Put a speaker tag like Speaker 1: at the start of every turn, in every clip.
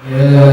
Speaker 1: Yeah.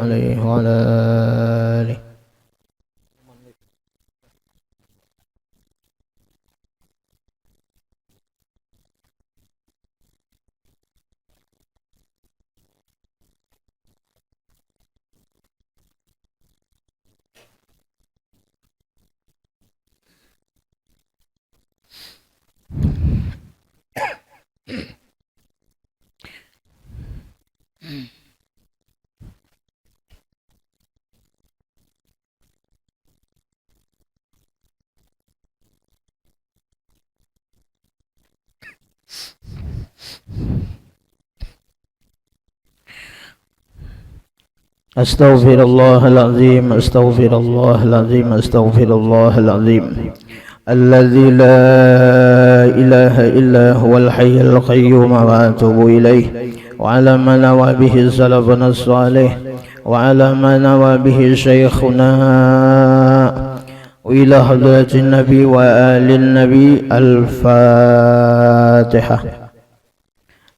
Speaker 1: عليه وعلى آله. أستغفر الله العظيم أستغفر الله العظيم أستغفر الله العظيم الذي لا إله إلا هو الحي القيوم وأتوب إليه وعلى ما نوى به سلفنا الصالح وعلى ما نوى به شيخنا وإلى حضرة النبي وآل النبي. الفاتحة.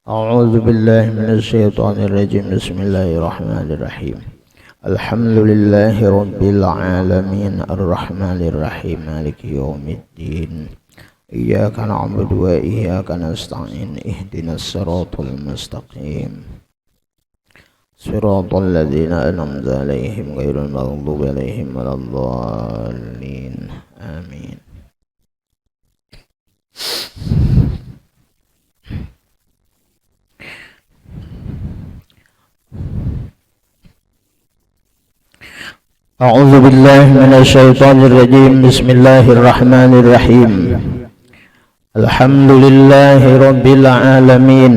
Speaker 1: أعوذ بالله من الشيطان الرجيم. بسم الله الرحمن الرحيم. الحمد لله رب العالمين الرحمن الرحيم مالك يوم الدين إياك نعبد وإياك نستعين اهدنا الصراط المستقيم صراط الذين أنعمت عليهم غير المغضوب عليهم ولا الضالين آمين. أعوذ بالله من الشيطان الرجيم. بسم الله الرحمن الرحيم. الحمد لله رب العالمين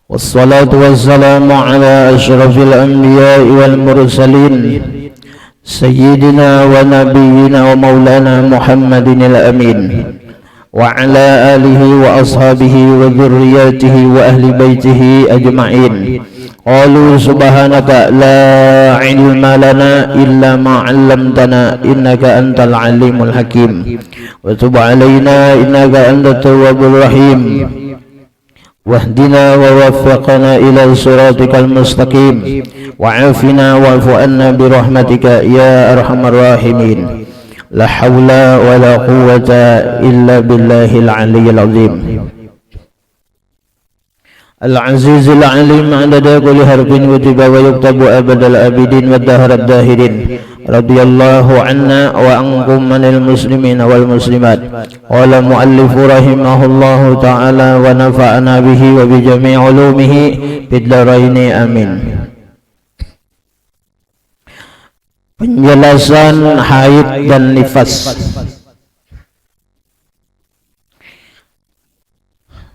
Speaker 1: والصلاة والسلام على أشرف الأنبياء والمرسلين سيدنا ونبينا ومولانا محمد الأمين وعلى آله وأصحابه وذرياته وأهل بيته أجمعين. قالوا سبحانك لا علم لنا إلا ما علمتنا إنك أنت العليم الحكيم وتب علينا إنك أنت التواب الرحيم واهدنا ووفقنا إلى صراطك المستقيم وعافنا واعف عنا برحمتك يا أرحم الراحمين. لا حول ولا قوة إلا بالله العلي العظيم العزيز العليم عدد كل حرف كتب ويكتب أبد الآبدين والدهر الداهرين. رضي الله عنا وعنكم من المسلمين والمسلمات. قال المؤلف رحمه الله تعالى ونفعنا به وبجميع علومه في الدارين آمين. Penjelasan haid dan nifas.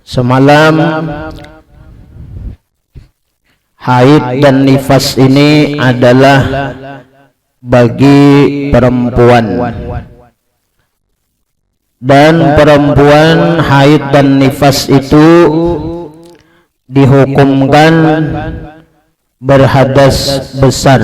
Speaker 1: Semalam haid dan nifas ini adalah bagi perempuan, dan perempuan haid dan nifas itu dihukumkan berhadas besar.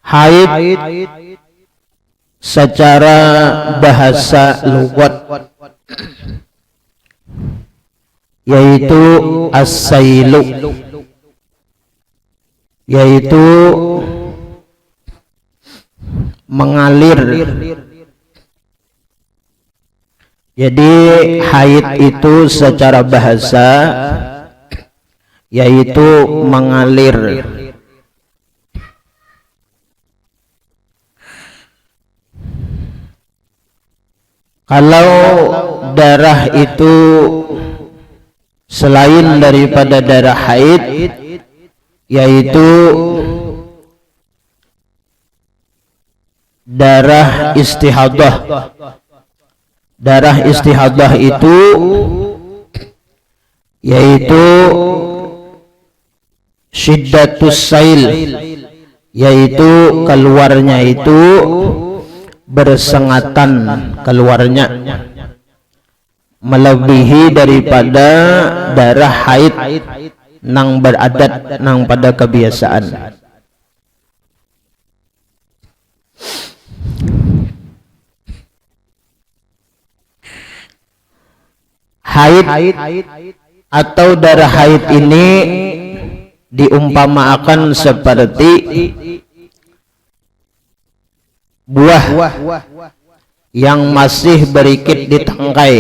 Speaker 1: Haid secara bahasa lugat yaitu as-sailu, yaitu mengalir. Jadi haid itu secara bahasa yaitu mengalir. Kalau darah itu selain daripada darah haid, yaitu darah istihadah. Darah istihadah itu yaitu syiddatus sail, yaitu keluarnya itu bersengatan, keluarnya melebihi daripada darah haid nang beradat nang pada kebiasaan. haid atau darah haid ini diumpamakan seperti buah yang masih berikit di tangkai.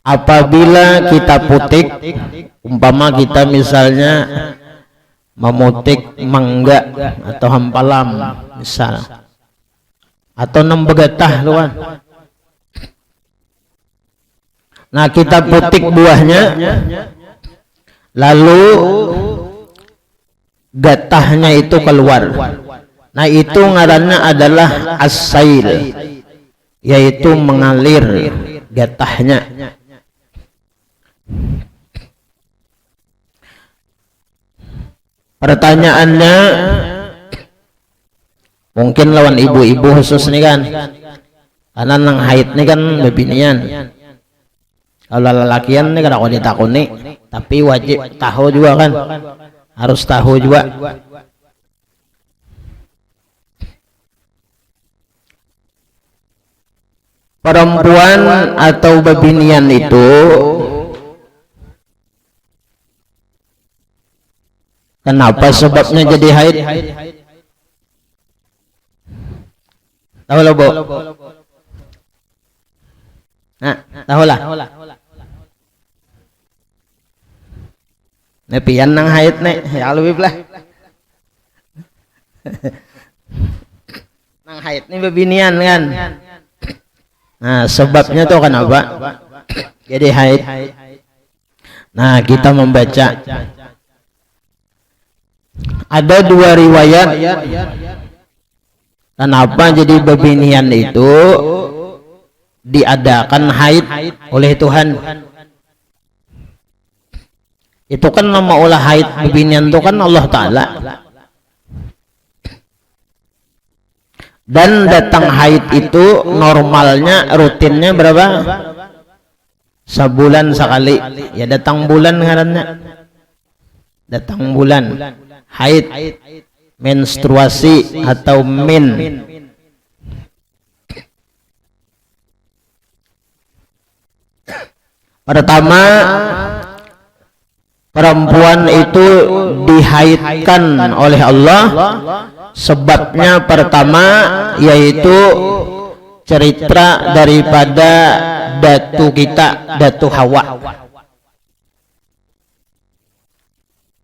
Speaker 1: Apabila kita putik, umpama kita misalnya memutik mangga atau hampalam misal, atau nembegetah luan. Nah, kita putik buahnya, lalu getahnya itu keluar. Nah, itu ngarannya adalah as-sail, yaitu mengalir getahnya. Pertanyaannya, mungkin lawan ibu-ibu khusus nih kan, karena nang haid nih kan bebinian. Kalau lelakian nih kan aku ditakuni, tapi wajib tahu juga kan, harus tahu juga. Perempuan atau bebinian itu kenapa sebabnya jadi haid? Tahu lo, Bu? Nah, tahu lah. Nepian nang haid nek, ya lebih lah. Nang haid nih bebinian kan. Nah, sebabnya tuh kenapa jadi haid? Nah, kita membaca ada dua riwayat kenapa jadi bebinian itu diadakan haid oleh Tuhan. Itu kan nama ulah haid bebinian itu kan Allah Ta'ala. Dan datang haid itu normalnya rutinnya berapa? Sebulan sekali. Ya datang bulan ngarannya. Datang bulan. Haid, menstruasi atau min. Pertama, perempuan itu dihaidkan oleh Allah. Sebabnya pertama yaitu cerita daripada datu kita, datu Hawa.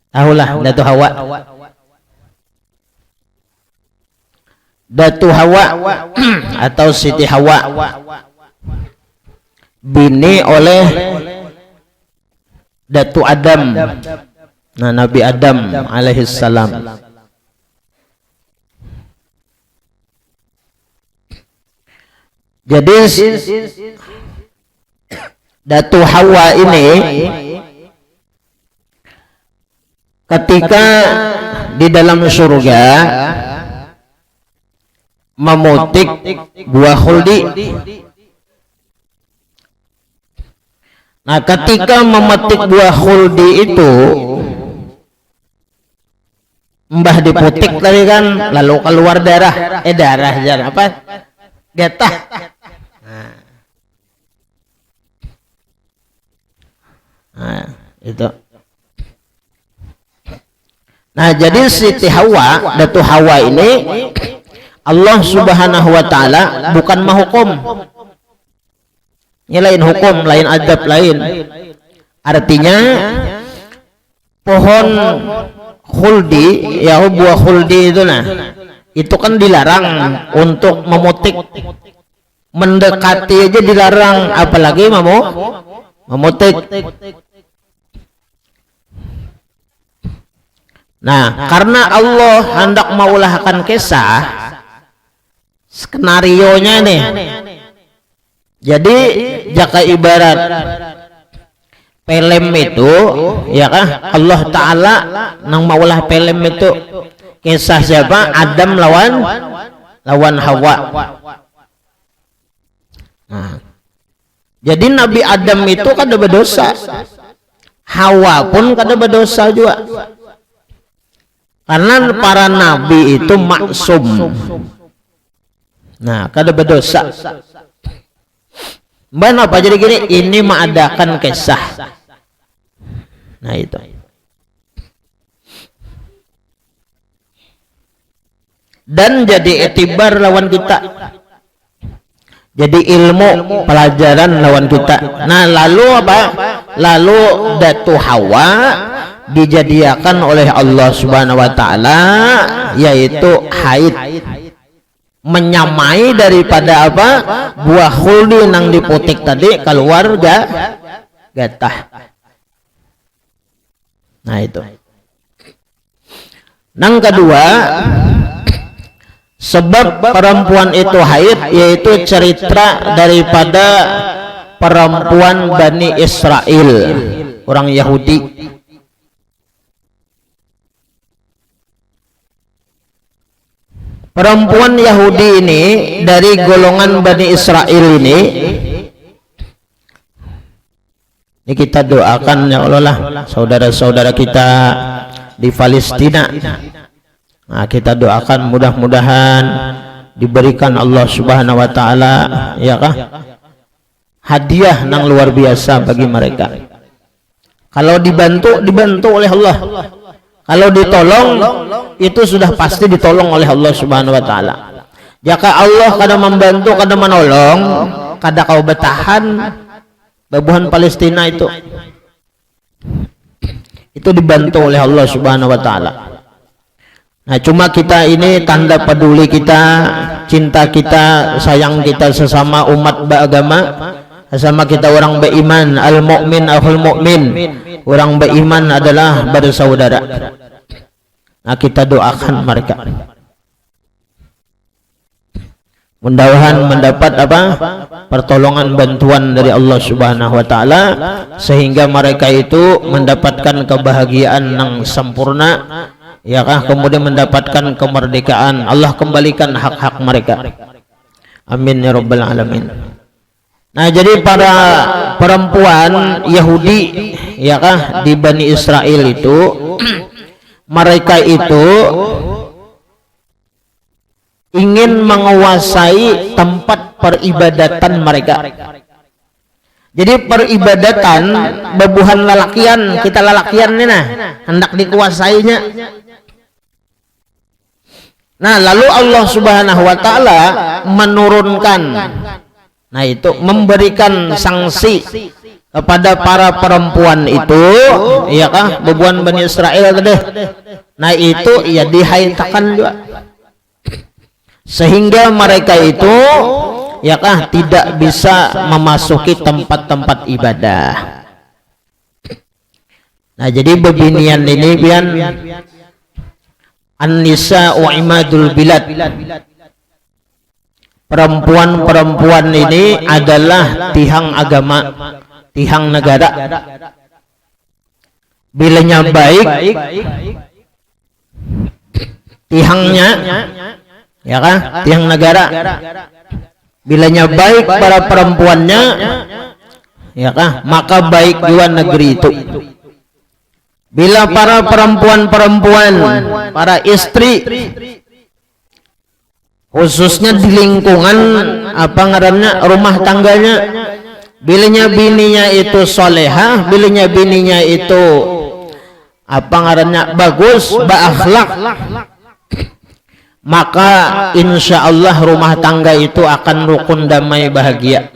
Speaker 1: Tahulah datu Hawa. Datu Hawa atau Siti Hawa bini oleh datu Adam. Nah, Nabi Adam alaihissalam. Jadi datu Hawa ini ketika di dalam surga memutik buah khuldi. Nah, ketika memetik buah khuldi itu mbah diputik tadi kan, lalu keluar darah. Darah jangan apa? Getah. Nah, itu. Nah, jadi Siti Hawa, datu Hawa ini Allah Subhanahu wa Ta'ala bukan menghukum. Ini lain hukum, lain adab, lain. Artinya pohon khuldi, ya buah khuldi itu nah, itu kan dilarang untuk memutik. Mendekati aja dilarang, apalagi mau memutik. Nah, karena Allah hendak maulahkan kisah skenario-nya nih. Jadi jika ibarat film itu, ya kan, Allah Ta'ala nang maulah film itu kisah siapa? Adam lawan Hawa. Nah, jadi Nabi Adam itu kada berdosa, Hawa pun kada berdosa juga. Karena para nabi itu maksum. Nah, kada berdosa. Ban apa jadi gini, ini mengadakan kisah. Nah itu. Dan jadi etibar lawan kita. Jadi ilmu pelajaran lawan kita. Nah lalu apa? Lalu Datu Hawa dijadikan oleh Allah Subhanahu Wa Taala yaitu haid, menyamai daripada apa? Buah khuldi nang diputik tadi keluar gatah. Nah itu. Nang kedua, sebab perempuan itu haid yaitu cerita daripada perempuan Bani Israel, orang Yahudi. Perempuan Yahudi ini dari golongan Bani Israel ini kita doakan ya Allah lah saudara-saudara kita di Palestina. Nah, kita doakan mudah-mudahan diberikan Allah Subhanahu Wa Taala ya kah hadiah nang luar biasa bagi mereka. Kalau dibantu oleh Allah. Kalau ditolong itu sudah pasti ditolong oleh Allah Subhanahu Wa Taala. Jika Allah kada membantu, kada menolong, kada kau bertahan babuhan Palestina itu dibantu oleh Allah Subhanahu Wa Taala. Nah cuma kita ini tanda peduli kita, cinta kita, sayang kita sesama umat beragama, sesama kita orang beriman. Al mukmin akhul mukmin, orang beriman adalah bersaudara. Nah kita doakan mereka, mudah-mudahan mendapat apa? Pertolongan bantuan dari Allah Subhanahu Wa Taala sehingga mereka itu mendapatkan kebahagiaan yang sempurna. Ya kah, kemudian mendapatkan kemerdekaan. Allah kembalikan hak-hak mereka. Amin ya rabbal alamin. Nah jadi para perempuan Yahudi ya kah di Bani Israel itu mereka itu ingin menguasai tempat peribadatan mereka. Jadi peribadatan bebuhan lalakian, kita lalakian nih nah hendak dikuasainya. Nah lalu Allah Subhanahu Wa Taala menurunkan, nah itu memberikan sanksi kepada para perempuan itu ya kah bebuhan Bani Israel tadi. Nah itu ya dihaitakan juga sehingga mereka itu ya kah tidak bisa memasuki tempat-tempat ibadah. Nah jadi bebinian ini pian An-nisa wa imadul bilad. Perempuan-perempuan ini adalah tihang agama, tihang negara. Bilanya baik tihangnya ya kan tihang negara. Bilanya baik para perempuannya ya kan maka baik juga negeri itu. Bila para perempuan-perempuan, para istri khususnya di lingkungan apa ngarannya rumah tangganya, bilanya bininya itu solehah, bilanya bininya itu apa ngarannya bagus, berakhlak, maka insya Allah rumah tangga itu akan rukun damai bahagia.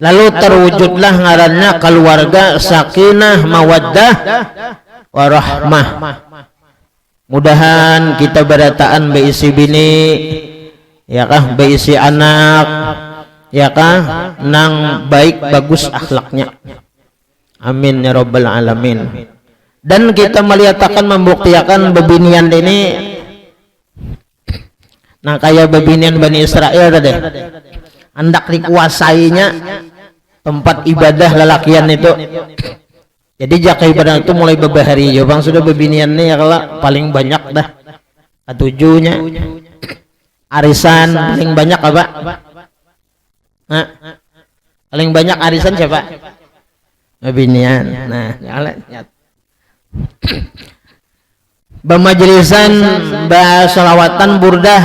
Speaker 1: Lalu terwujudlah ngarannya keluarga sakinah mawaddah warahmah. Mudahan kita berataan beisi bini ya kah beisi anak ya kah nang baik bagus akhlaknya. Amin ya rabbal alamin. Dan kita melihat akan membuktikan bebinian ini nah kayak bebinian Bani Israel tadi hendak dikuasainya tempat ibadah lelakian itu. Jadi jaka ibadah itu mulai beberapa ya bang sudah bebinian nih ya kalau paling banyak dah ketujuhnya arisan paling banyak apa? Nah, paling banyak arisan siapa? Bebinian. Nah, lihat. Bemajelisan basolawatan burdah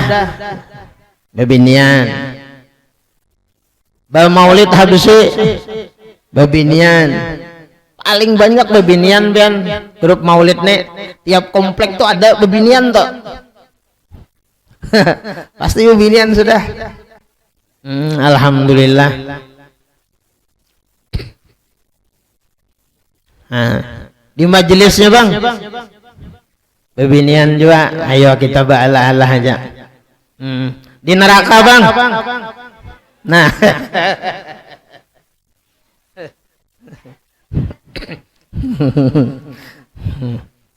Speaker 1: bebinian. Ba maulid habisi babinian. Paling banyak babinian pian grup maulid nih. Tiap komplek tuh ada babinian tuh. Pasti babinian sudah. Alhamdulillah. Nah, di majelisnya bang, babinian juga. Ayo kita ba'ala-Allah aja. Di neraka bang. Nah,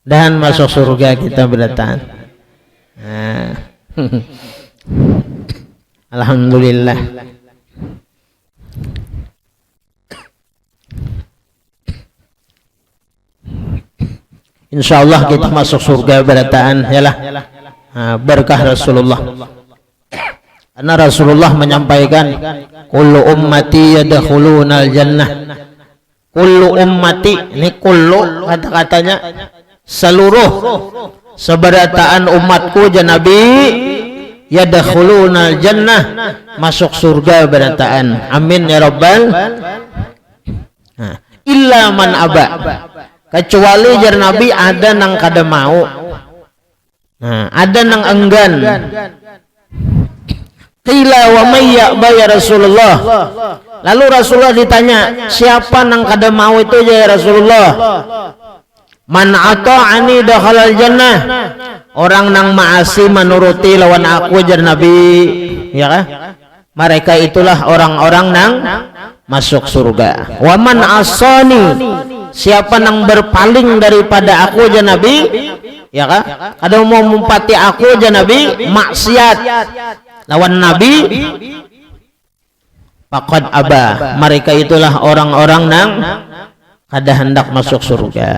Speaker 1: dan masuk surga kita berdatang. Nah. Alhamdulillah. Insyaallah kita masuk surga berataan yalah. Berkah Rasulullah. Karena Rasulullah menyampaikan kullu ummati yadkhulunal jannah. Kullu ummati, ini kullu kata-katanya seluruh seberataan umatku Nabi yadkhulunal jannah, masuk surga berataan. Amin ya rabbal. Illa man aba, kecuali jar Nabi ada nang kada mau. Ada nang enggan. Qila wa may ya'ba ya Rasulullah. Lalu Rasulullah ditanya, siapa nang kada mau itu ya Rasulullah? Man ata'ani dakhalal jannah. Orang nang maasi menuruti lawan aku jar Nabi, ya kan? Mereka itulah orang-orang nang masuk surga. Wa man asani, siapa nang berpaling daripada aku jar Nabi, ya kan? Kada mau mumpati aku jar Nabi, maksiat lawan Nabi, faqad aba, mereka itulah orang-orang nang kada hendak masuk surga.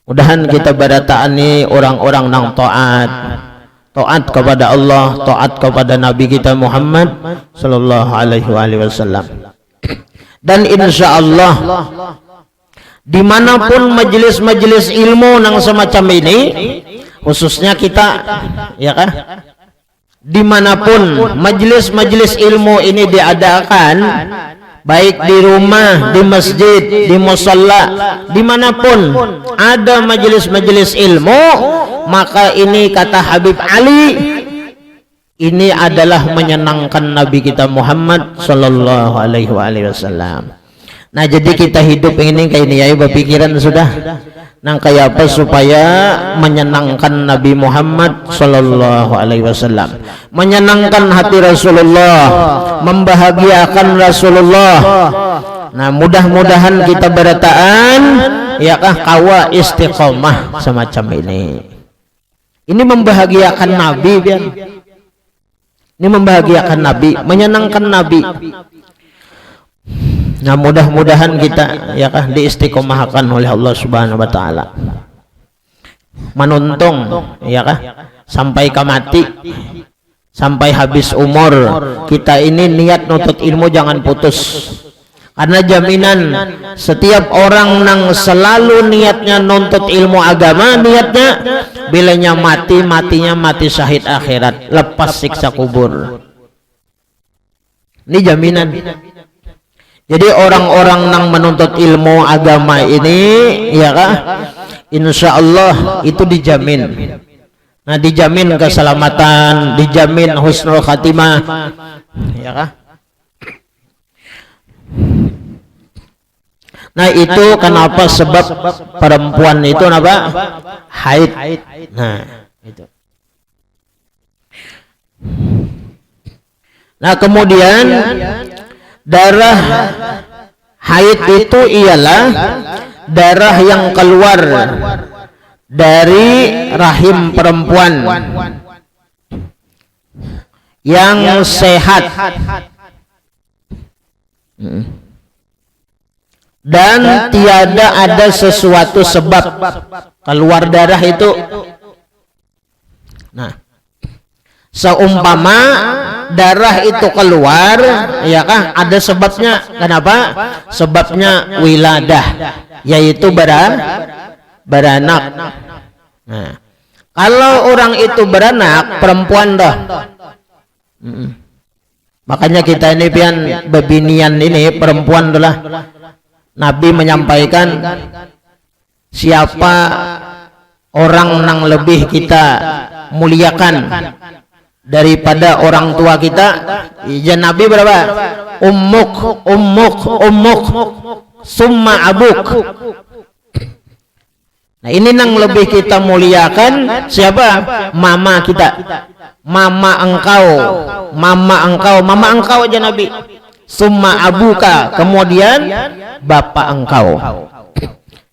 Speaker 1: Mudahan kita berataan ni orang-orang nang taat kepada Allah, taat kepada Nabi kita Muhammad sallallahu alaihi wasallam. Dan insya Allah dimanapun majelis-majelis ilmu nang semacam ini, khususnya kita, ya kan, dimanapun majelis-majelis ilmu ini diadakan, baik di rumah, di masjid, di musalla, dimanapun ada majelis-majelis ilmu, maka ini kata Habib Ali, ini adalah menyenangkan Nabi kita Muhammad sallallahu alaihi wasallam. Nah, jadi kita hidup ini kayak ini ya, berpikiran sudah nang kayak apa supaya menyenangkan Nabi Muhammad sallallahu alaihi wasallam, menyenangkan hati Rasulullah, membahagiakan Rasulullah. Nah, mudah-mudahan kita berataan ya kah kawa istiqomah semacam ini. Ini membahagiakan Nabi, biar ini membahagiakan Nabi, menyenangkan Nabi. Nah, mudah-mudahan kita ya kah diistiqomahkan oleh Allah Subhanahu wa taala. Menuntung ya kah sampai ke mati, sampai habis umur kita ini niat nuntut ilmu jangan putus. Karena jaminan setiap orang nang selalu niatnya nuntut ilmu agama, niatnya bilanya mati, matinya mati syahid akhirat, lepas siksa kubur. Ini jaminan. Jadi orang-orang nang menuntut ilmu agama ini ya kah, insya Allah itu dijamin. Nah, dijamin keselamatan, dijamin husnul khatimah, ya kah? Nah, itu kenapa sebab perempuan itu apa? Haid. Nah, itu. Nah, kemudian darah haid itu ialah darah yang keluar dari rahim perempuan yang sehat dan tiada ada sesuatu sebab keluar darah itu. Nah, seumpama darah itu keluar, ya kah, ada sebabnya. Kenapa? Sebabnya wiladah, yaitu beranak. Nah, kalau orang itu beranak perempuan dah, Makanya kita ini pian bebinian ini perempuan adalah Nabi menyampaikan siapa orang yang lebih kita muliakan daripada orang tua kita, ya Nabi berapa? Ummuk summa abuk. Nah ini yang lebih kita muliakan siapa? Mama kita, mama engkau aja Nabi. Summa abuka, kemudian bapak engkau.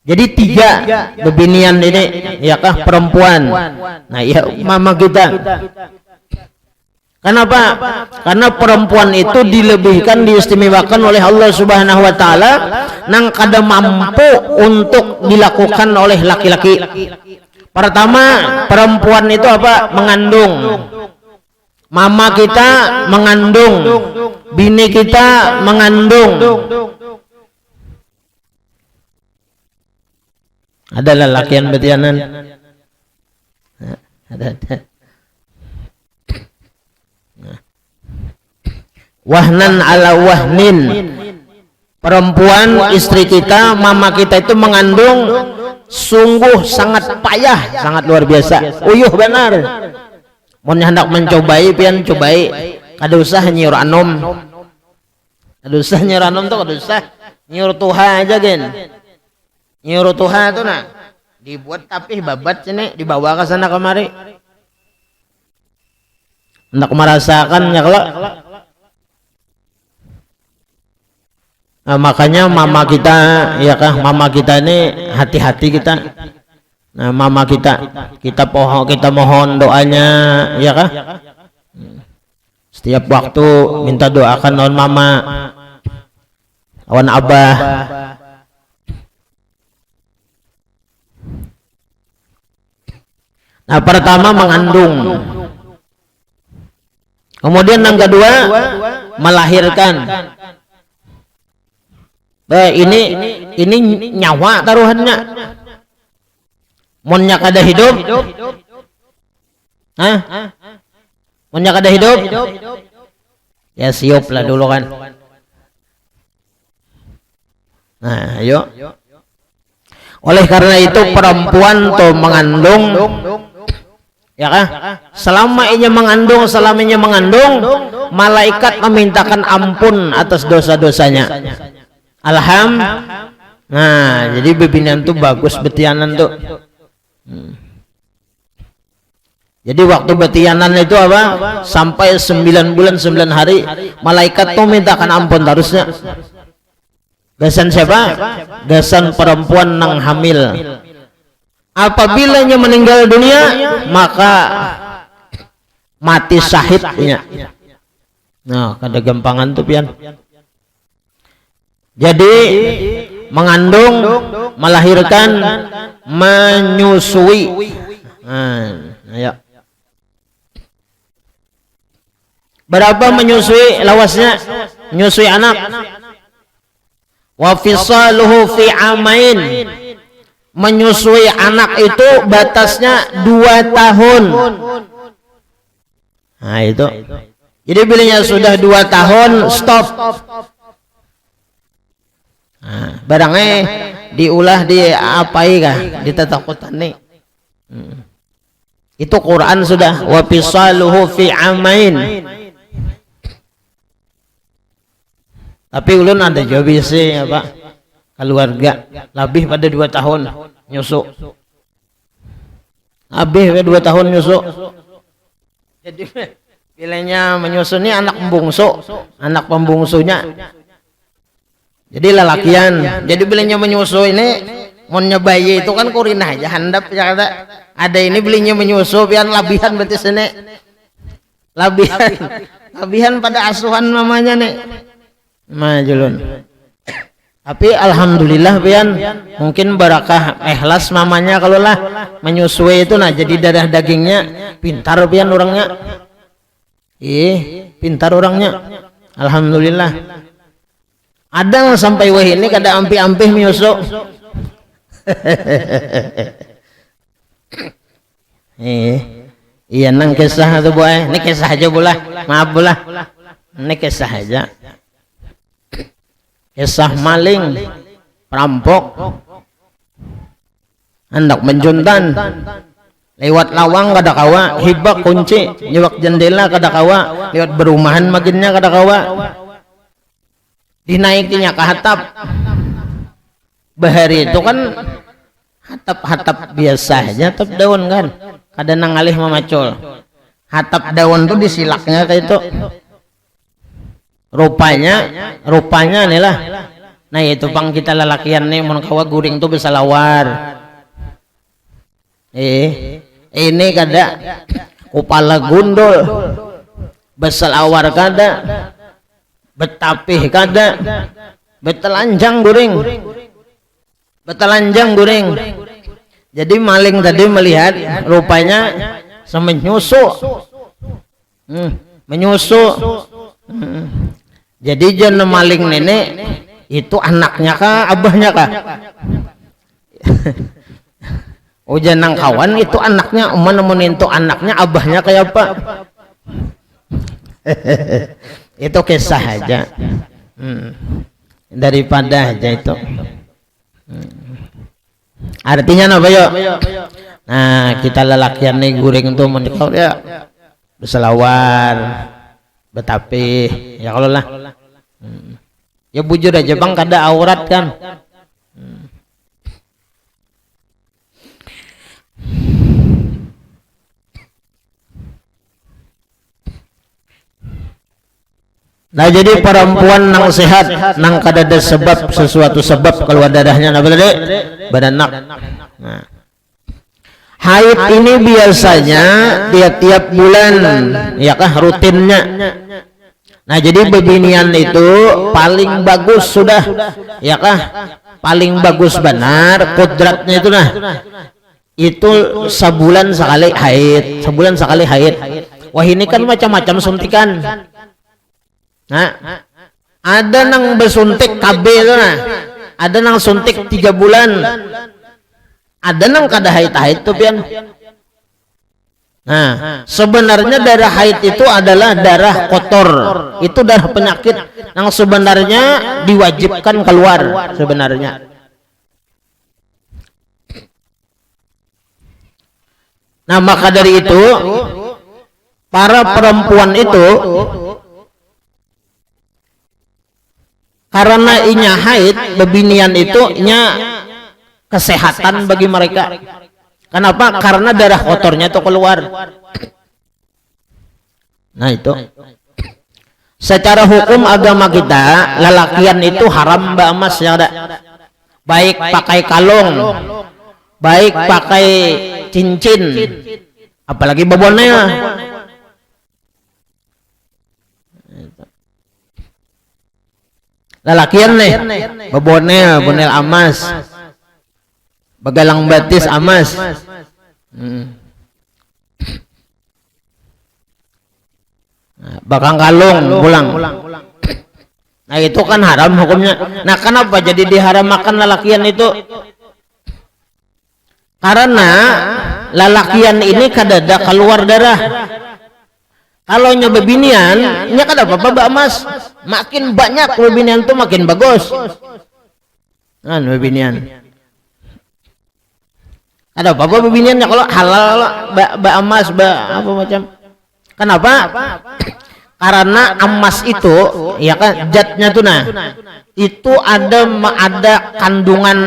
Speaker 1: Jadi 3 bebinian ini, ya kah, perempuan. Nah ya mama kita. Kenapa? Karena perempuan itu dilebihkan, diistimewakan oleh Allah Subhanahu wa taala nang kada mampu untuk dilakukan oleh laki-laki. Pertama, perempuan itu apa? Mengandung. Mama kita mengandung, bini kita mengandung. Ada lelakian betianan. Ada. Wahnan ala wahnin, perempuan istri kita, mama kita itu mengandung sungguh sangat payah, sangat luar biasa. Uyuh benar. Mun hendak mencobai pian cobai, kada usah nyiur anom. Kada usah nyiur anom tuh, kada usah nyiur tuha aja gen. Nyiur tuha tuh nah dibuat tapi babat sini, dibawa ke sana kemari. Hendak merasakan ya kalau. Nah, makanya mama kita, ya kah, mama kita ini hati-hati kita. Nah, mama kita mohon doanya, ya kah? Setiap waktu minta doakan lawan mama, lawan abah. Nah, pertama mengandung. Kemudian yang kedua melahirkan. Ini nyawa taruhannya. Monnya kada hidup. Monnya kada hidup. Ya siop lah dulu kan. Nah, ayo. Oleh karena itu perempuan tuh mengandung, ya kah? Selama ia mengandung, malaikat memintakan ampun atas dosa-dosanya. Nah jadi bebinian tuh bagus betianan tuh. Jadi waktu betianan itu apa? Sampai 9 bulan 9 hari malaikat tuh mintakan ampun harusnya. Gasan siapa? Gasan perempuan nang hamil. Apabila nya meninggal dunia maka mati syahidnya. Nah kada gampangan tuh pian. Jadi mengandung, melahirkan, menyusui. Ya. Berapa menyusui lawasnya? Menyusui anak. Wa fisaluhu fi amain. Menyusui anak itu batasnya 2 tahun. Nah itu. Jadi bilanya sudah 2 tahun stop. Nah, barangnya diulah di apai kah? Ditatakutan nih. Itu Quran sudah wa fisaluhu fi amain. Tapi ulun ada jobi sih apa? Keluarga lebih pada 2 tahun nyusuk. Lebih pada 2 tahun nyusuk. Jadi bilanya menyusu ini anak pembungsunya. Jadi lelakian. Jadi bilanya menyusu ini monnya bayi itu kan kurinah aja handap ya ada ini belinya menyusu pian labihan berarti sini. Labihan pada asuhan mamanya nih. Majulun. Tapi alhamdulillah pian mungkin barakah ikhlas mamanya kalau lah menyusui itu nah jadi darah dagingnya pintar pian orangnya. Pintar orangnya. Alhamdulillah. Ada sampai wah ini kada ampi-ampi menyusuk. Iya nang kisah tuh boy. Ini kisah aja bola. Maaf bola. Ini kisah aja. Kisah maling, perampok, hendak menjuntan, lewat lawang kada kawa, hibak kunci, nyewak jendela kada kawa, lewat berumahan maginnya kada kawa, dinaikinya ke hatap. Bahari itu kan hatap-hatap biasa aja, hatap daun kan, kada nangalih memacul. Hatap daun tuh disilaknya kayak itu. Rupanya nih lah. Nah itu pang kita lalakian nih mun kawa guring tuh bisa lawar. Ini kada kepala gundul, beselawar kada, betapih kada, betelanjang guring. Jadi maling tadi melihat rupanya semenyusu, menyusu. Jadi jangan maling nenek itu anaknya kah, abahnya kah? Oh janang kawan itu anaknya, nemuin itu anaknya, abahnya kayak apa? Itu kisah aja. Daripada aja itu. Artinya apa yuk? Nah kita lelakian nih guring tuh menikau ya berselawar, betapi ya kalau lah. Ya bujur aja bang, kada aurat kan. Nah jadi perempuan nang sehat, nang kada ada sebab, sesuatu sebab keluar darahnya apa tadi? Beranak. Nah. Haid ini biasanya tiap-tiap bulan, ya kah rutinnya. Nah jadi bebinian itu paling bagus sudah, ya kah? Paling bagus benar kodratnya itu nah. Itu sebulan sekali haid, Wah ini kan macam-macam suntikan. Nah, ada nang bersuntik KB itu nah. Ada nang suntik 3 bulan. Ada nang kada haid tuh pian. Nah, sebenarnya darah haid itu adalah darah kotor. Itu darah penyakit yang sebenarnya diwajibkan keluar sebenarnya. Nah, maka dari itu para perempuan itu karena inya haid, bebinian itu inya kesehatan bagi mereka. Kenapa? Karena darah kotornya itu keluar. Nah itu. Secara hukum agama kita, lelakian itu haram mbak emas ya ada. Baik pakai kalung, baik pakai cincin, apalagi bebonnya. Lelakian nih, bebonel emas, begalang batis emas. Bakang kalung pulang. Nah itu kan haram hukumnya. Nah kenapa jadi diharamakan lelakian itu? Karena lelakian ini kadada keluar darah. Kalau nyoba binian, nya kada apa-apa mbak emas. Makin banyak binian tuh makin bagus. Nah binian. Ada apa-apa biniannya kalau halal mbak emas, apa macam. Kenapa? Karena emas itu, ya kan, zatnya tuh nah. Itu ada kandungan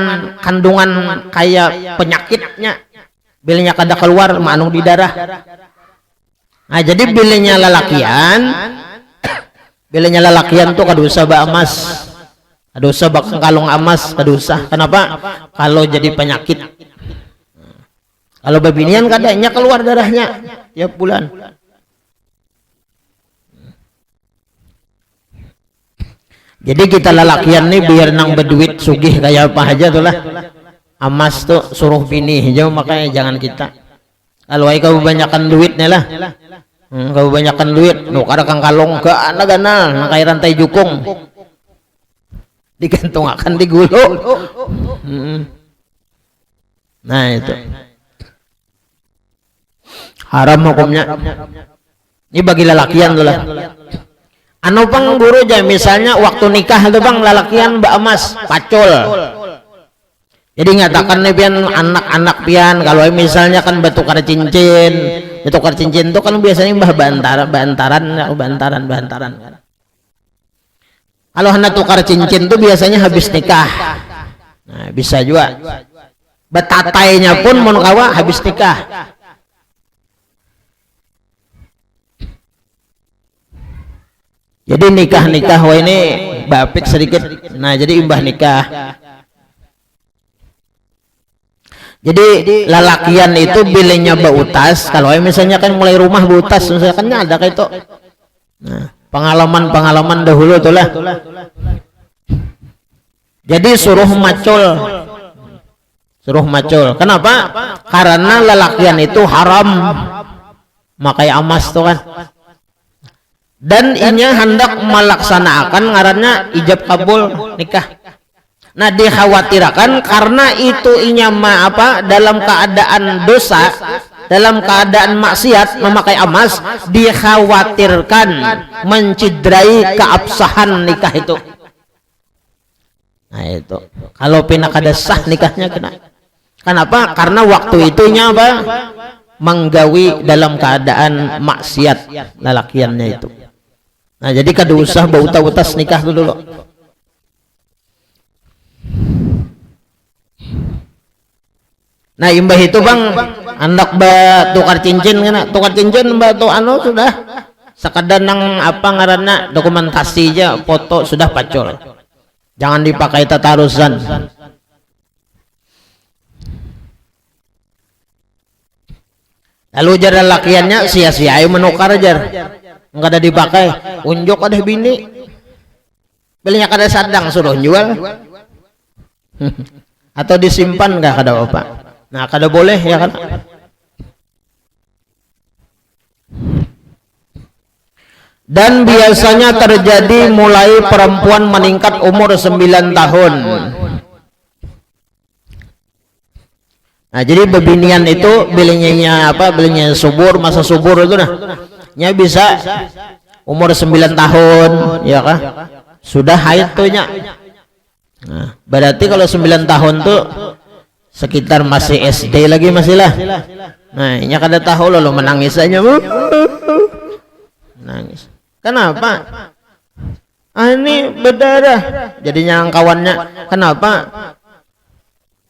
Speaker 1: kayak penyakitnya. Bilanya kada keluar manung di darah. Nah jadi bilanya lelakian tuh kadusa ba emas, kadusa bakal kalung emas, kadusa. Kenapa? Kalau jadi penyakit. Kalau bebinian kadanya keluar darahnya tiap bulan. Jadi kita lelakian nih biar nang berduit sugih kayak apa aja tuh lah. Emas tuh suruh bini jauh, makanya jangan kita. Kalau kau kebanyakan duitnya lah. Kau kebanyakan duit, kada kang kalong ke anak ganal, nang kaya rantai jukung. Digantung akan di gulu. Nah itu. Haram hukumnya. Ini bagi lelakian tuh lah. anu pang guru aja misalnya waktu nikah itu bang lalakian mbak emas pacul. Jadi ngatakan nih pian anak-anak pian kalau misalnya kan bertukar cincin itu kan biasanya mbah bantaran kan. Kalau hendak tukar cincin tuh biasanya habis nikah. Nah, bisa juga. Betatainya pun mun kawa habis nikah. Jadi nikah wah ini bapik sedikit. Nah, jadi imbah nikah. Jadi lalakian itu bilingnya bautas. Kalau misalnya kan mulai rumah bautas, misalkan ada kayak itu. Nah, pengalaman dahulu tuh lah. Jadi suruh macul. Kenapa? Karena lalakian itu haram makai emas tuh kan. Dan inya hendak melaksanakan ngarannya ijab kabul nikah. Nah, dikhawatirkan karena itu inya dalam keadaan dosa, dalam keadaan maksiat memakai emas, dikhawatirkan mencidrai keabsahan nikah itu. Nah, itu kalau pina kada sah nikahnya kena. Kenapa? Karena waktu itunya menggawi dalam keadaan maksiat lalakiannya itu. Nah, jadi kada usah bauta-utas nikah dulu. Nah, imbah itu bang hendak tukar cincin kan, tukar cincin tuh sudah sekadar nang ngaranna dokumentasi aja, foto sudah pacul, jangan dipakai tatarusan. Lalu jar lakiannya sia-sia ayo menukar jar, enggak ada dipakai, unjuk ada bini belinya kada sadang suruh jual atau disimpan enggak kada apa. Nah, kada boleh ya kan. Dan biasanya terjadi mulai perempuan meningkat umur 9 tahun. Nah, jadi bebinian itu bilingnya bilingnya subur, masa subur itu nya bisa umur 9 tahun ya kan. Sudah haid tuh nya. Nah, berarti kalau 9 tahun tuh sekitar masih SD lagi masih lah. Nah, ini kada tahu lo menangis aja nangis. Kenapa? Ini berdarah. Jadinya kawannya. Kenapa?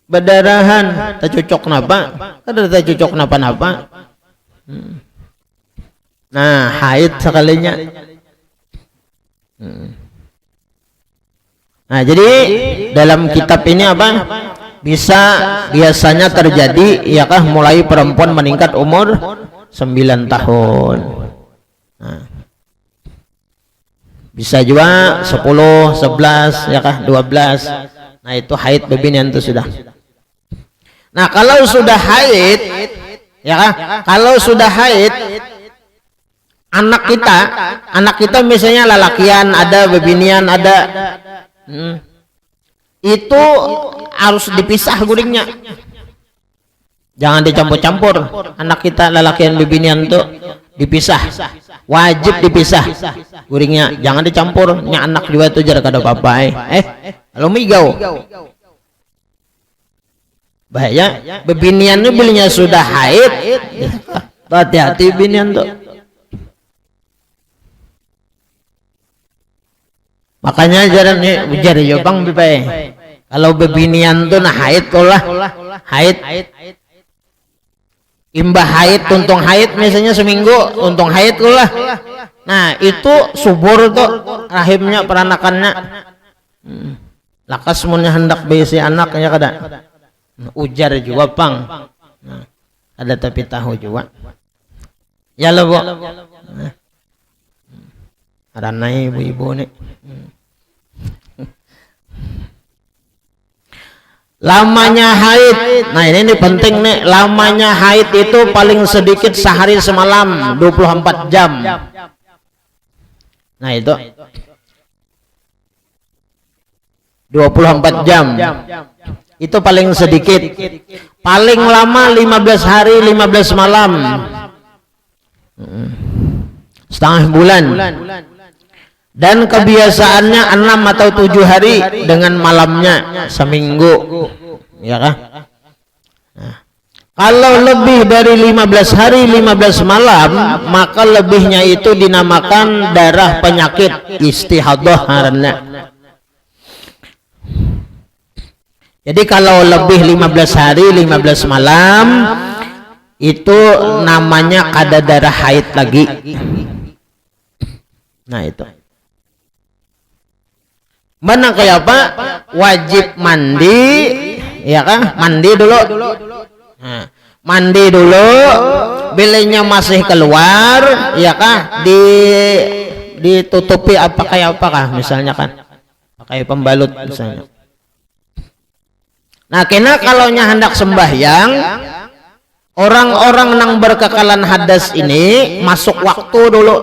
Speaker 1: Berdarahan. Tak cocok kenapa? Kada tak cocok kenapa-napa. Nah, haid sekalinya. Nah, jadi dalam kitab ini biasanya terjadi yakah mulai perempuan meningkat umur 9 tahun. Nah, bisa juga 10, 11 yakah 12. Nah, itu haid bebinian itu sudah. Nah, kalau sudah haid kalau sudah haid anak kita misalnya lalakian ada, bebinian ada, itu harus dipisah guringnya, jangan dicampur-campur. Anak kita lalakian bebinian tuh dipisah, wajib dipisah guringnya, jangan dicampur. Nya anak juga tuh jar kada apa-apa kalau migau bahaya. Bebinian itu bilinya sudah haid, hati-hati binian tuh. Makanya jaran jar yo bang bipai. Kalau bebinian tuh haid lah, haid imbah haid, tuntung haid misalnya seminggu tuntung haid lah. Nah, itu subur tuh rahimnya, peranakannya. Lakas munnya hendak besi anaknya kada. Ujar juga pang. Nah, ada tapi tahu juga. Ya lo bu. Ada naik ibu-ibu nih. Lamanya haid. Nah, ini penting nih, lamanya haid itu paling sedikit sehari semalam 24 jam. Nah, itu 24 jam itu paling sedikit. Paling lama 15 hari 15 malam, setengah bulan. Dan kebiasaannya 6 atau 7 hari dengan malamnya seminggu, ya kan? Nah, kalau lebih dari 15 hari 15 malam, maka lebihnya itu dinamakan darah penyakit istihadah karena. Jadi kalau lebih 15 hari 15 malam itu namanya kada darah haid lagi. Nah itu. Mana kayak apa? Wajib mandi, ya kan? Mandi dulu. Nah, mandi dulu, bilenya masih keluar, ya kan? Ditutupi apa kayak apakah misalnya kan? Pakai pembalut misalnya. Nah, kena kalau hendak sembahyang, orang-orang yang berkekalan hadas ini masuk waktu dulu.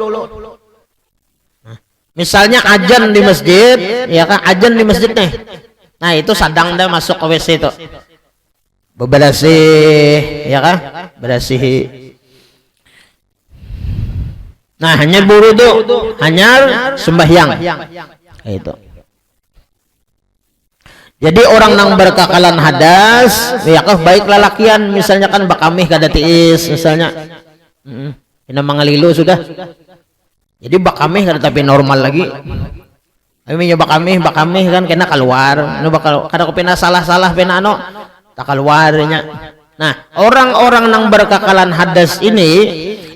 Speaker 1: Misalnya ajan di masjid, ya kan, ajan di masjid nih. Nah itu sadang dah masuk ke WC itu, bebersih, ya kan, bersih. Nah hanya wudu, hanya sembahyang, itu. Jadi orang yang berkekalan hadas, ya kan, baik lalakian, misalnya kan bakamih kada tiis, misalnya, ini mangalilu sudah. Jadi bakamih kan tapi normal lagi. Kami nyoba bakamih kan kena keluar. Anu bakal kada kena salah-salah pena ano tak keluarnya. Nah, orang-orang yang berkekalan hadas ini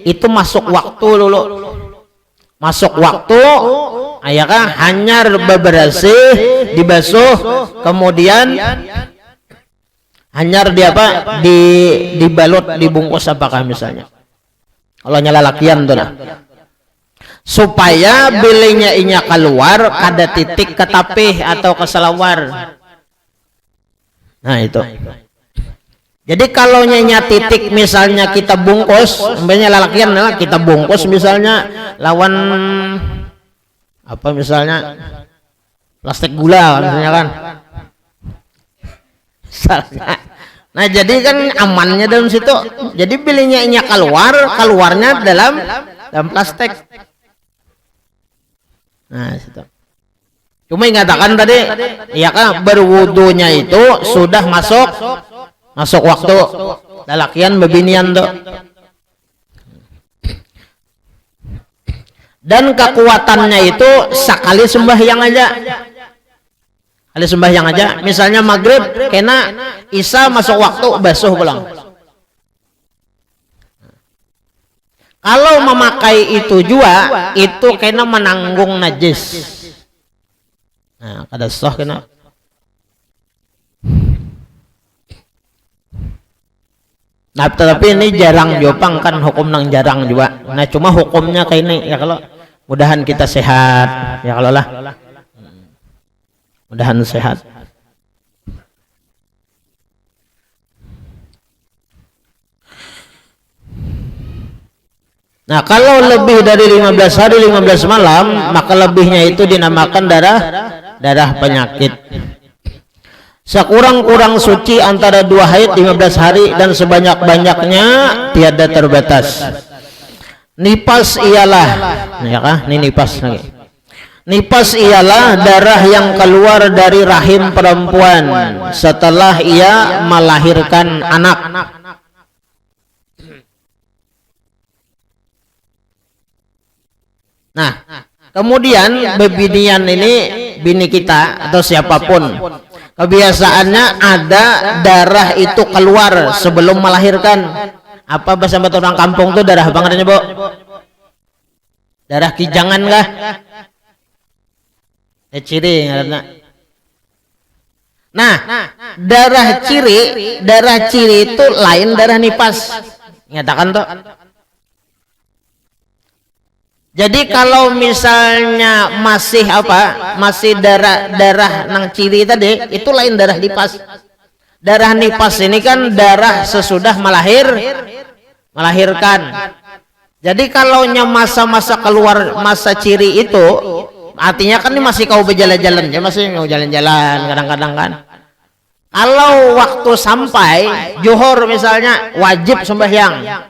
Speaker 1: itu masuk waktu dulu. Masuk waktu ya kan hanya bebersih, dibasuh, kemudian hanya dibalut, dibungkus apakah misalnya. Kalau nyala lakian tuh nah. Supaya bilenya inya keluar kada titik ke tapih atau ke selawar. Nah itu. Jadi kalau nyanya titik misalnya kita bungkus, umpamanya lalakian kita bungkus misalnya lawan apa misalnya plastik gula misalnya kan. Nah jadi kan amannya dalam situ. Jadi bilenya inya keluarnya dalam plastik. Nah, situ. Cuma ingatakan tadi, ya kan berwudunya itu sudah masuk waktu lalakian bebinian tuh. Dan kekuatannya itu sekali sembahyang aja. Kali sembahyang aja, misalnya maghrib kena isya masuk waktu basuh pulang. Kalau memakai itu juga, itu kena menanggung najis. Nah, kada sah kena. Nah, tapi ini jarang jopang kan hukum nang jarang juga. Nah, cuma hukumnya kayak ini ya kalau mudahan kita sehat ya kalau lah. Mudahan sehat. Nah kalau lebih dari 15 hari 15 malam maka lebihnya itu dinamakan darah penyakit. Sekurang-kurang suci antara 2 haid 15 hari dan sebanyak-banyaknya tiada terbatas. Nipas ialah, ya kah? Ini nipas lagi. Nipas ialah darah yang keluar dari rahim perempuan setelah ia melahirkan anak. Nah, kemudian bebinian ini bini kita atau siapapun, kebiasaannya ada darah itu keluar sebelum melahirkan. Apa bahasa orang kampung tuh darah bangetnya, Bu? Darah kijangan kah? Ciri karena. Nah, darah ciri itu lain darah nipas. Nyatakan tuh. Jadi kalau misalnya masih darah nang ciri tadi itu lain darah nipas. Darah nipas ini kan darah sesudah melahirkan. Jadi kalau masa-masa keluar masa ciri itu artinya kan ini masih kau berjalan-jalan, ya masih mau jalan-jalan kadang-kadang kan. Kalau waktu sampai zuhur misalnya wajib sembahyang.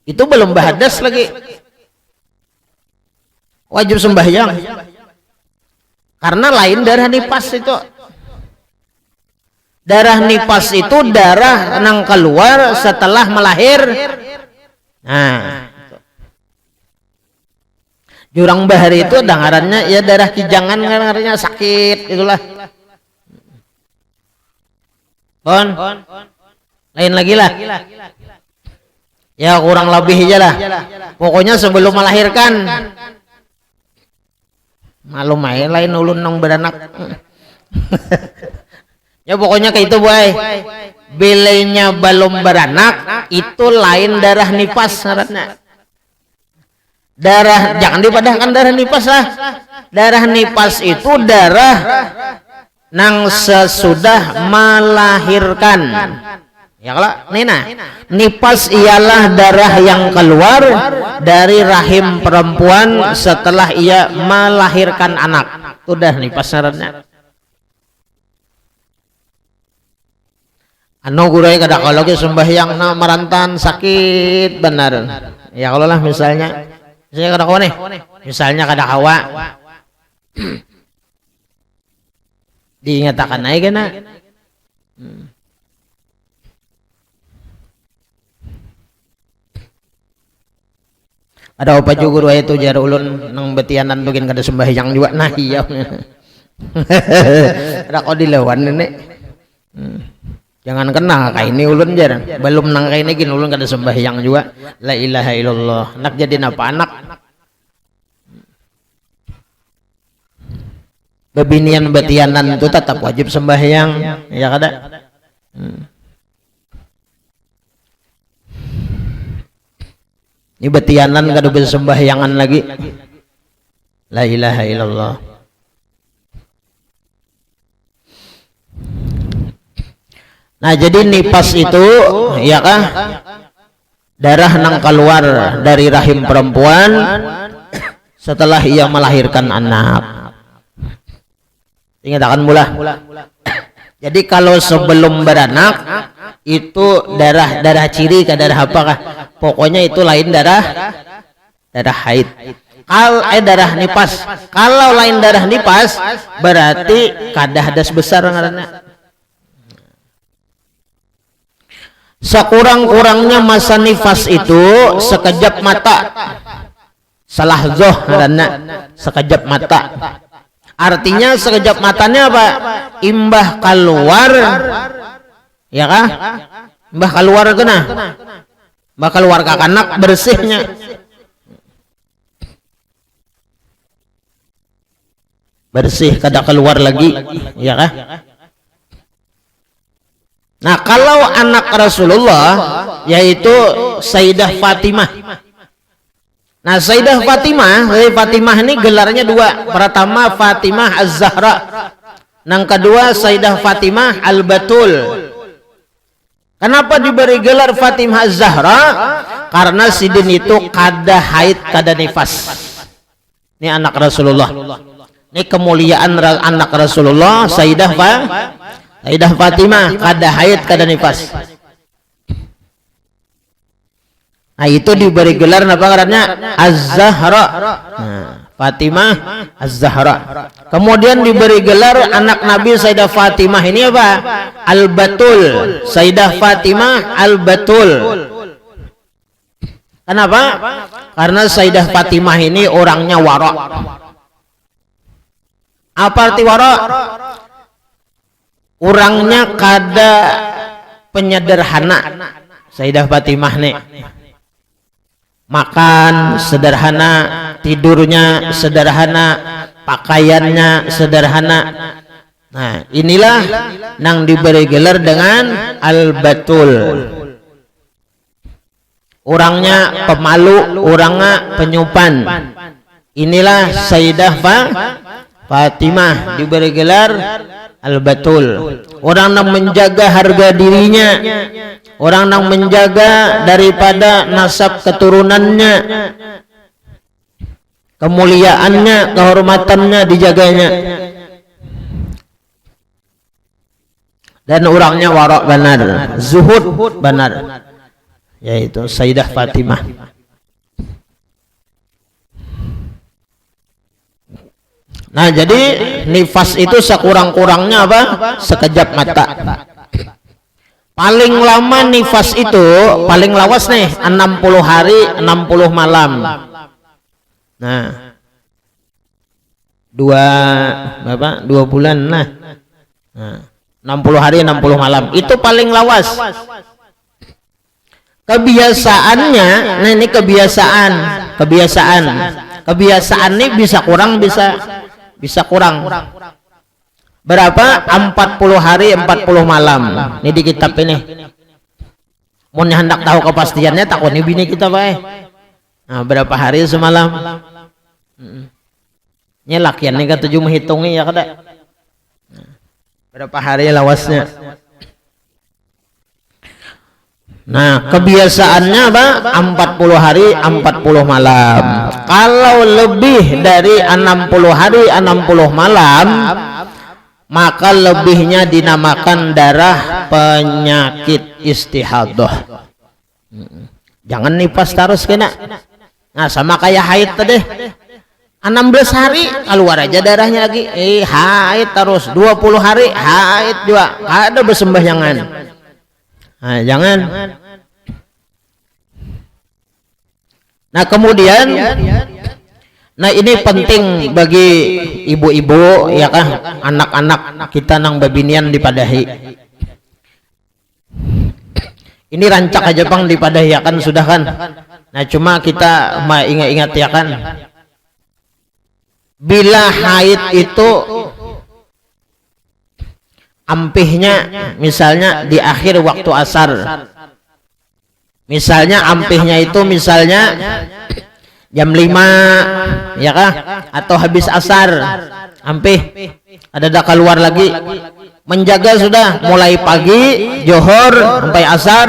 Speaker 1: Itu belum bahadas lagi. wajib sembahyang. Karena lain darah nifas itu. Darah nifas itu darah nang keluar setelah melahir. Nah, jurang bahari itu dengarannya ya darah kijangan, dengarannya sakit itulah. Lain lagi lah. Ya kurang lebih aja lah. Pokoknya sebelum melahirkan. Malum aja lain ulun nang beranak. Ya pokoknya kayak itu boy. Bilenya belum beranak itu lain darah nifas syaratnya. Darah jangan dipadahkan darah nifas lah. Darah nifas itu darah nang sesudah melahirkan. Ya kalau Nina, nifas ialah darah yang keluar dari rahim perempuan setelah ia melahirkan anak. Itu dah nifas syaratnya. Anu gurai kada kalau ke sembahyang na marantan sakit benar. Ya kalau lah misalnya saya kada kawan nih. Misalnya kada hawa. Diingatakan aja kena. Ada apa juga ruaya itu jar ulun nang betianan bikin kada sembahyang juga nah iya. Ada kau dilawan nenek. Jangan kena kayak ini ulun jar belum nang kayak ini gin ulun kada sembahyang juga. La ilaha illallah. Nak jadi napa anak? Bebinian betianan itu tetap wajib sembahyang ya kada. Ini betianan kada bisa sembahyangan lagi. La ilaha illallah. Nah jadi nifas itu ya kah darah nang keluar dari rahim perempuan setelah ia melahirkan anak. Ingatkan mula. Jadi kalau sebelum beranak itu darah ciri ke darah apakah? Pokoknya itu lain darah haid. Darah nifas. Kalau lain darah nifas berarti kada hadas besar ngaranna. Sekurang-kurangnya masa nifas itu sekejap mata. Salah zoh ngaranna, sekejap mata. Artinya sekejap matanya apa? Imbah keluar. Ya kah? Imbah keluar kena. Imbah keluar kakanak bersihnya. Bersih kada keluar lagi, ya kah? Nah, kalau anak Rasulullah yaitu Sayyidah Fatimah. Nah, Sayyidah Fatimah ini gelarnya dua. Pertama Fatimah Az-Zahra. Yang kedua Sayyidah Fatimah Al-Batul. Kenapa diberi gelar Fatimah Az-Zahra? Karena sidin itu kada haid kada nifas. Ini anak Rasulullah. Ini kemuliaan anak Rasulullah Sayyidah Fatimah kada haid kada nifas. Nah itu diberi gelar apa ngarannya? Az-Zahra. Nah, Fatimah Az-Zahra. Kemudian diberi gelar anak Nabi Sayyidah Fatimah ini apa? Al-Batul. Sayyidah Fatimah Al-Batul. Kenapa? Karena Sayyidah Fatimah ini orangnya wara. Apa arti wara? Orangnya kada penyederhana. Sayyidah Fatimah nih makan sederhana, tidurnya sederhana, pakaiannya sederhana. Nah inilah yang diberi gelar dengan Al-Batul. Orangnya pemalu, orangnya penyupan. Inilah Sayyidah Fatimah diberi gelar Al-Batul. Orang yang menjaga harga dirinya, orang yang menjaga daripada nasab keturunannya, kemuliaannya, kehormatannya dijaganya. Dan orangnya wara' benar, zuhud benar, yaitu Sayyidah Fatimah. Nah, jadi nifas itu sekurang-kurangnya apa? Sekejap mata. Paling lama nifas itu, paling lawas nih 60 hari 60 malam. Nah, 2 bulan nah. 60 hari 60 malam itu paling lawas. Kebiasaannya, nah ini kebiasaan ini bisa kurang, bisa kurang. Berapa? 40 hari 40 malam. Ini di kitab ini. Mau hendak tahu kepastiannya takut nih bini kita bae. Nah, berapa hari semalam? Ini lakian nih kata cuma hitungnya ya kada. Berapa hari lawasnya? Nah, kebiasaannya apa? 40 hari 40 malam. Kalau lebih dari 60 hari 60 malam, maka lebihnya dinamakan darah penyakit istihadah. Jangan nifas terus kena. Nah, sama kayak haid tadi. 16 hari keluar aja darahnya lagi. Haid terus 20 hari haid juga. Ada bersembahyangan. Nah, jangan. Nah, kemudian ini penting bagi ibu-ibu ya kan, anak-anak kita nang babinian dipadahi. Ini rancak aja Bang dipadahi ya kan sudah kan. Nah, cuma kita ingat-ingat ya kan. Bila haid itu ampihnya misalnya di akhir waktu asar. Misalnya ampihnya itu misalnya jam 5 ya kah, atau habis asar ampih ada keluar lagi, menjaga sudah mulai pagi johor sampai asar.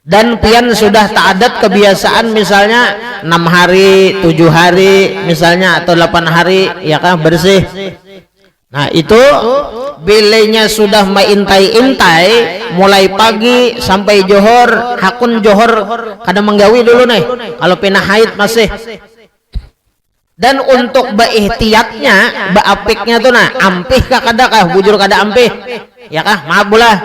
Speaker 1: Dan pian sudah ta'adat kebiasaan misalnya 6 hari 7 hari misalnya atau 8 hari ya kah bersih. Nah, itu bilenya sudah maintai-intai mulai pagi sampai johor, hakun johor kada menggawi dulu nih kalau pina haid masih. Dan untuk baihtiyatnya baapiknya tuh nah ampih kah kada kah bujur kada ampih ya kah, maaf bulah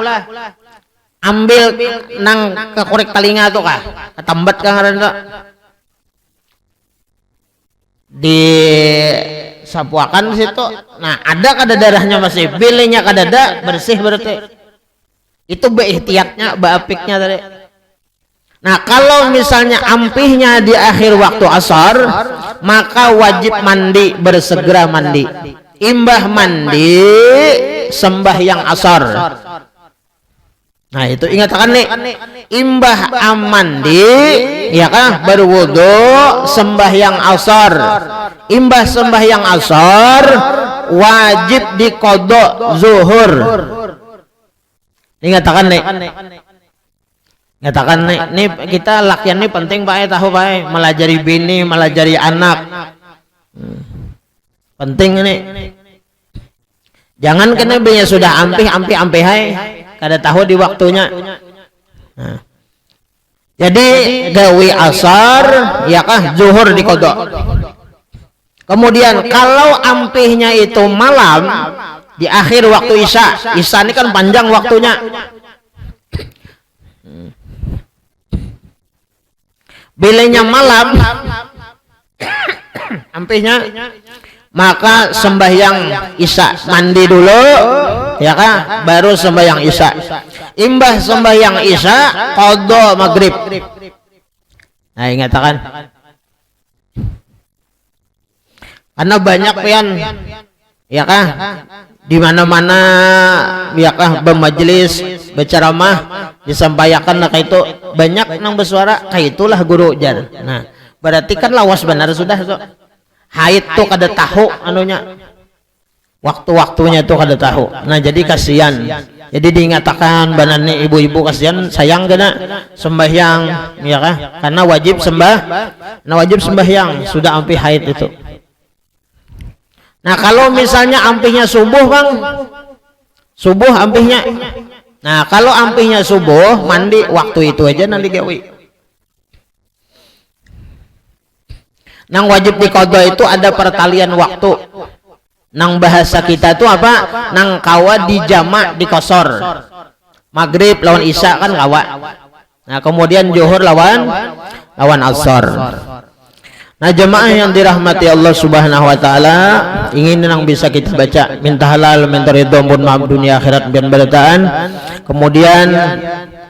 Speaker 1: ambil nang kekorek telinga tuh kah ketambat kah ngaran tuh di sapuakan situ. Nah, ada kada darahnya masih, bilenya kada ada, bersih berarti. Itu baihtiyatnya, baapiknya tadi. Nah, kalau misalnya ampihnya di akhir waktu asar, maka wajib mandi, bersegera mandi. Imbah mandi, sembahyang asar. Nah, itu ingatkan nih, imbah mandi ya kan berwudu sembahyang asar. Imbah sembahyang asar wajib diqodho zuhur. Ingatkan nih. Ingatkan nih, nih kita lakian nih penting Pak tahu Pak, melajari bini, melajari anak. Penting ini. Jangan kena bininya sudah ampih hai. Kada tahu di waktunya. Nah. Jadi gawi asar ya kah zuhur diqodho. Kemudian kalau ampihnya itu malam di akhir waktu isya. Isya ini kan panjang waktunya. Bilanya malam ampihnya, maka sembahyang isya, mandi dulu ya kan, baru sembahyang isya. Imbah sembahyang isya qadha maghrib. Nah, ingatkan karena banyak pian ya kan di mana-mana ya kan bermajelis berceramah disampaikan nah kayak itu banyak nang bersuara kayak itulah guru jar. Nah, berarti kan lawas benar sudah so. Haid tuh kada tahu anunya, waktu-waktunya tuh kada tahu. Nah, jadi kasihan. Jadi diingatkan banan nih ibu-ibu kasihan, sayang kena sembahyang ya kah, karena wajib sembahyang sudah ampih haid itu. Nah, kalau misalnya ampihnya subuh Bang, subuh ampihnya. Nah, kalau ampihnya subuh mandi waktu itu aja nanti gawi. Nang wajib diqadha itu ada pertalian waktu. Nang bahasa kita itu apa? Nang kawa dijamak dikosor. Maghrib lawan isya kan kawa. Nah, kemudian zuhur lawan asar. Nah, jemaah yang dirahmati Allah Subhanahu wa taala, ingin nang bisa kita baca minta halal, minta ridho pun maaf dunia akhirat biar berataan. Kemudian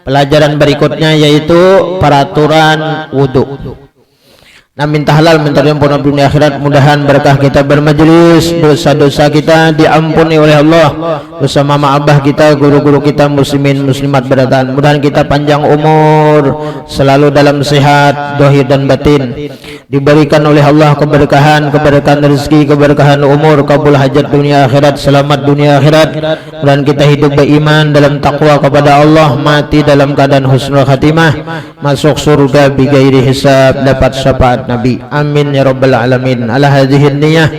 Speaker 1: pelajaran berikutnya yaitu peraturan wudu. Nah, minta halal, minta diampuni dunia akhirat, mudahan berkah kita bermajelis, dosa-dosa kita diampuni oleh Allah, dosa mama abah kita, guru-guru kita, muslimin muslimat berataan. Mudahan kita panjang umur, selalu dalam sehat zahir dan batin, diberikan oleh Allah keberkahan rezeki, keberkahan umur, kabul hajat dunia akhirat, selamat dunia akhirat. Dan kita hidup beriman dalam takwa kepada Allah, mati dalam keadaan husnul khatimah, masuk surga bighairi hisab, dapat syafaat Nabi. Amin ya rabbal alamin. Ala hadhihi niyah.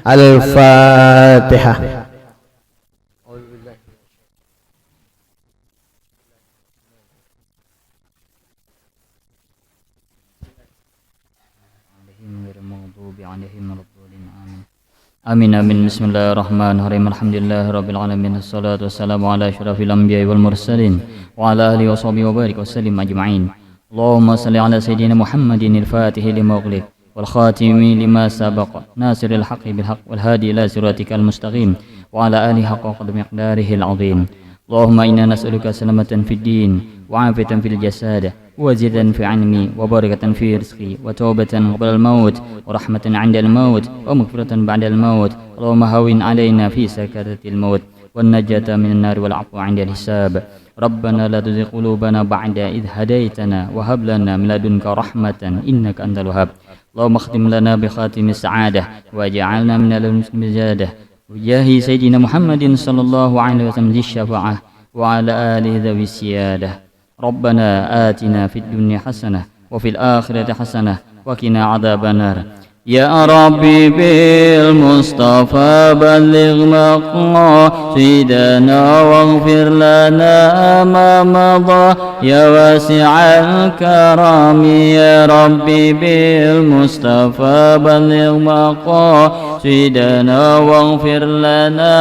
Speaker 1: Al-Fatihah.
Speaker 2: Amin amin. Bismillahirrahmanirrahim. Alhamdulillahi rabbil alamin. Assalatu wassalamu ala asyrafil anbiya'i wal mursalin wa ala alihi washabihi wa barik wasallim ajma'in. Allahumma salli ala sayyidina Muhammadin al-Fatihi lima ughliq wal khatimi lima sabaq nasiril haqqi bil haqq wal hadi ila siratikal mustaqim wa ala alihi haqqa qadri miqdarihi al-'azim. Allahumma inna nas'aluka salamatan fid din wa 'afiyatan fil jasad wa zidan fi 'ilmi wa barakatan fi rizqi wa taubatan qabla al-maut wa rahmatan 'inda al-maut wa maghfiratan ba'da al-maut. Allahumma hawwin 'alaina fi sakaratil maut wan najata minan nar wal 'afwa 'inda al-hisab. Rabbana la tuzigh qulubana ba'da idh hadaytana wa hab lana min ladunka rahmatan innaka antal wahhab. Allahumma khtim lana bi khatimis sa'adah waj'alna minal muslimin وجاهي سيدنا محمد صلى الله عليه وسلم ذي الشفاعة وعلى آله ذوي السيادة. ربنا آتنا في الدنيا حسنة وفي الآخرة حسنة وقنا عذاب النار. يا ربي بالمصطفى بلغ مقاصدنا واغفر لنا ما مضى يا واسع الكرم. يا ربي بالمصطفى بلغ مقاصدنا واغفر لنا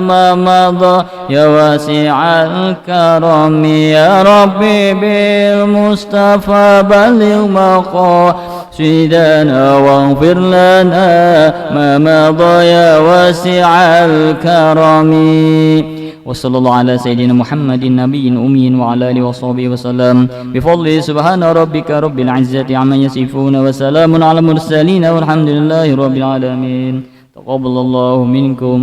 Speaker 2: ما مضى يا واسع الكرم. يا ربي بالمصطفى بلغ مقاصدنا واغفر لنا ما مضى يا واسع الكرم. وصلى الله على سيدنا محمد النبي الأمي وعلى آله وصحبه وسلم بفضله. سبحان ربك رب العزة عما يصفون وسلام على المرسلين والحمد لله رب العالمين. تقبل الله منكم.